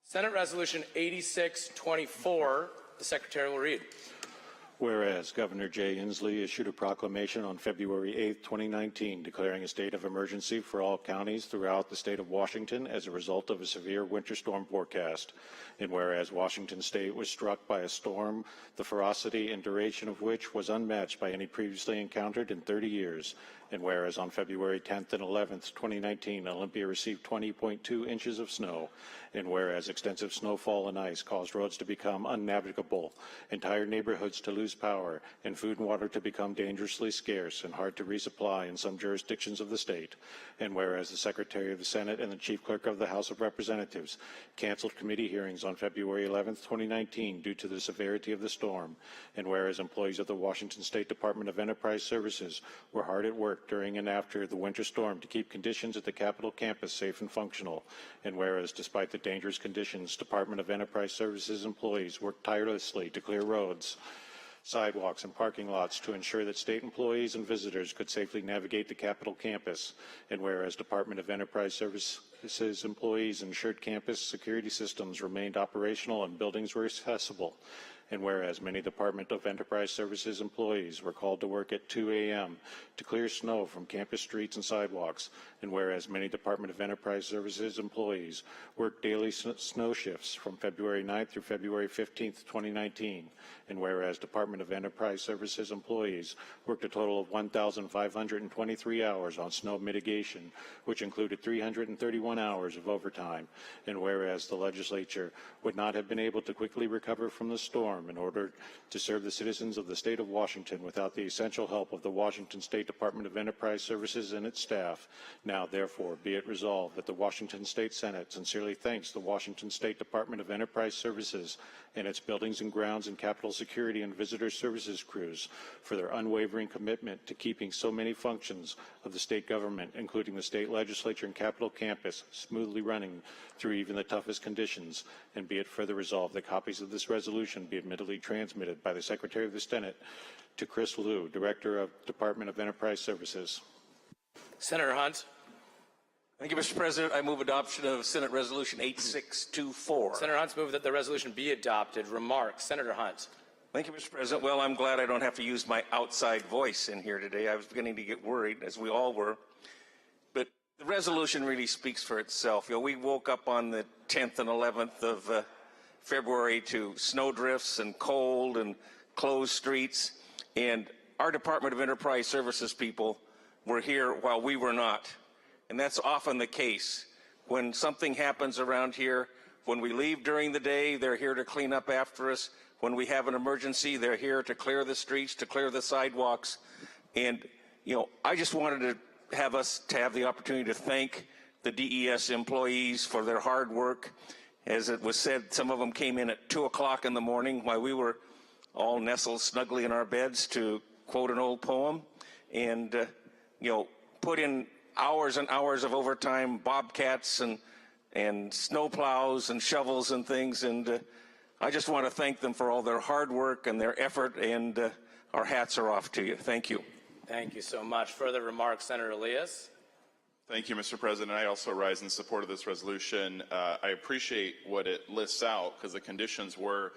Senate Resolution 8624, the Secretary will read. Whereas Governor Jay Inslee issued a proclamation on February 8, 2019, declaring a state of emergency for all counties throughout the state of Washington as a result of a severe winter storm forecast. And whereas Washington state was struck by a storm, the ferocity and duration of which was unmatched by any previously encountered in 30 years. And whereas on February 10th and 11th, 2019, Olympia received 20.2 inches of snow. And whereas extensive snowfall and ice caused roads to become unnavigable, entire neighborhoods to lose power, and food and water to become dangerously scarce and hard to resupply in some jurisdictions of the state. And whereas the Secretary of the Senate and the Chief Clerk of the House of Representatives canceled committee hearings on February 11th, 2019 due to the severity of the storm. And whereas employees of the Washington State Department of Enterprise Services were hard at work during and after the winter storm to keep conditions at the Capitol campus safe and functional. And whereas, despite the dangerous conditions, Department of Enterprise Services employees worked tirelessly to clear roads, sidewalks, and parking lots to ensure that state employees and visitors could safely navigate the Capitol campus. And whereas Department of Enterprise Services employees ensured campus security systems remained operational and buildings were accessible. And whereas many Department of Enterprise Services employees were called to work at 2 a.m. to clear snow from campus streets and sidewalks, and whereas many Department of Enterprise Services employees worked daily snow shifts from February 9th through February 15th, 2019, and whereas Department of Enterprise Services employees worked a total of 1,523 hours on snow mitigation, which included 331 hours of overtime, and whereas the Legislature would not have been able to quickly recover from the storm in order to serve the citizens of the state of Washington without the essential help of the Washington State Department of Enterprise Services and its staff. Now, therefore, be it resolved that the Washington State Senate sincerely thanks the Washington State Department of Enterprise Services and its buildings and grounds and Capitol security and visitor services crews for their unwavering commitment to keeping so many functions of the state government, including the state legislature and Capitol campus, smoothly running through even the toughest conditions. And be it further resolved that copies of this resolution be admittedly transmitted by the Secretary of the Senate to Chris Liu, Director of Department of Enterprise Services. Senator Hunt. Thank you, Mr. President. I move adoption of Senate Resolution 8624. Senator Hunt's moved that the resolution be adopted. Remarks. Senator Hunt. Thank you, Mr. President. Well, I'm glad I don't have to use my outside voice in here today. I was beginning to get worried, as we all were. But the resolution really speaks for itself. You know, we woke up on the 10th and 11th of February to snow drifts and cold and closed streets. And our Department of Enterprise Services people were here while we were not. And that's often the case. When something happens around here, when we leave during the day, they're here to clean up after us. When we have an emergency, they're here to clear the streets, to clear the sidewalks. And, you know, I just wanted to have us to have the opportunity to thank the DES employees for their hard work. As it was said, some of them came in at 2 o'clock in the morning while we were all nestled snugly in our beds, to quote an old poem, and, you know, put in hours and hours of overtime, bobcats and snow plows and shovels and things. And I just want to thank them for all their hard work and their effort, and our hats are off to you. Thank you. Thank you so much. Further remarks, Senator Elias. Thank you, Mr. President. I also rise in support of this resolution. I appreciate what it lists out because the conditions were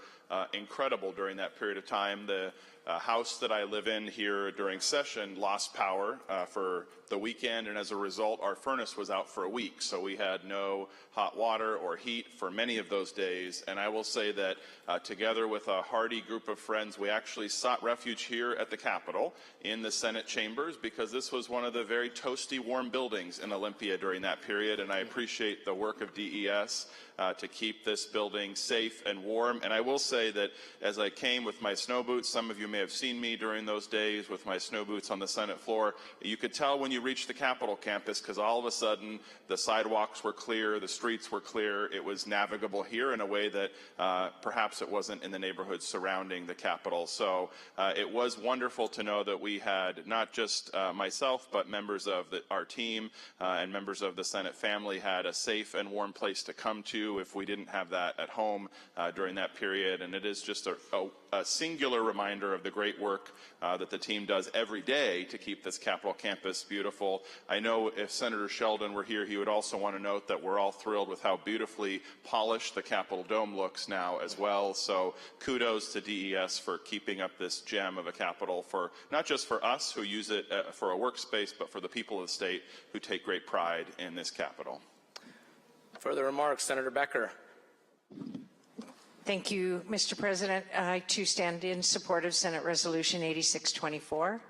incredible during that period of time. The house that I live in here during session lost power for the weekend, and as a result, our furnace was out for a week. So we had no hot water or heat for many of those days. And I will say that together with a hearty group of friends, we actually sought refuge here at the Capitol in the Senate chambers because this was one of the very toasty, warm buildings in Olympia during that period. And I appreciate the work of DES to keep this building safe and warm. And I will say that as I came with my snow boots, some of you may have seen me during those days with my snow boots on the Senate floor, you could tell when you reached the Capitol campus because all of a sudden the sidewalks were clear, the streets were clear, it was navigable here in a way that perhaps it wasn't in the neighborhoods surrounding the Capitol. So it was wonderful to know that we had not just myself, but members of our team and members of the Senate family had a safe and warm place to come to if we didn't have that at home during that period. And it is just a singular reminder of the the great work that the team does every day to keep this Capitol campus beautiful. I know if Senator Sheldon were here, he would also want to note that we're all thrilled with how beautifully polished the Capitol Dome looks now as well. So kudos to DES for keeping up this gem of a Capitol, for not just for us who use it for a workspace, but for the people of the state who take great pride in this Capitol. Further remarks, Senator Becker. Thank you, Mr. President. I too stand in support of Senate Resolution 8624.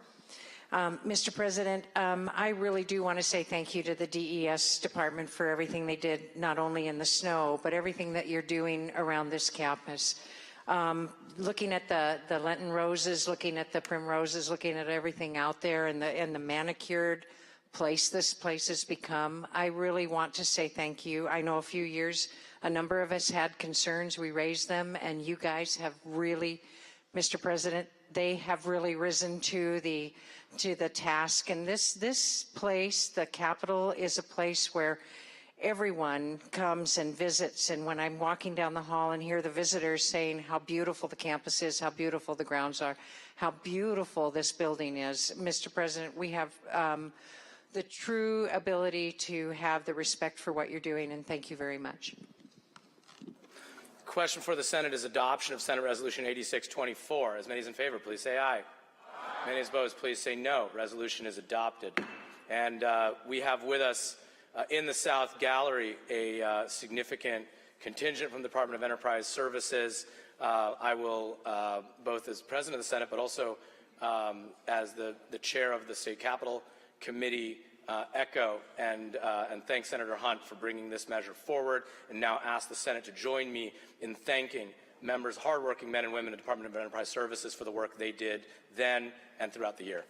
Mr. President, I really do want to say thank you to the DES department for everything they did, not only in the snow, but everything that you're doing around this campus. Looking at the Lenten roses, looking at the primroses, looking at everything out there, and the manicured place this place has become, I really want to say thank you. I know a few years, a number of us had concerns. We raised them, and you guys have really, Mr. President, they have really risen to the task. And this place, the Capitol, is a place where everyone comes and visits. And when I'm walking down the hall and hear the visitors saying how beautiful the campus is, how beautiful the grounds are, how beautiful this building is, Mr. President, we have the true ability to have the respect for what you're doing, and thank you very much. Question for the Senate is adoption of Senate Resolution 8624. As many as in favor, please say aye. Aye. Many as opposed, please say no. Resolution is adopted. And we have with us in the South Gallery a significant contingent from the Department of Enterprise Services. I will, both as President of the Senate, but also as the chair of the State Capitol Committee, echo and thank Senator Hunt for bringing this measure forward, and now ask the Senate to join me in thanking members, hardworking men and women of the Department of Enterprise Services for the work they did then and throughout the year.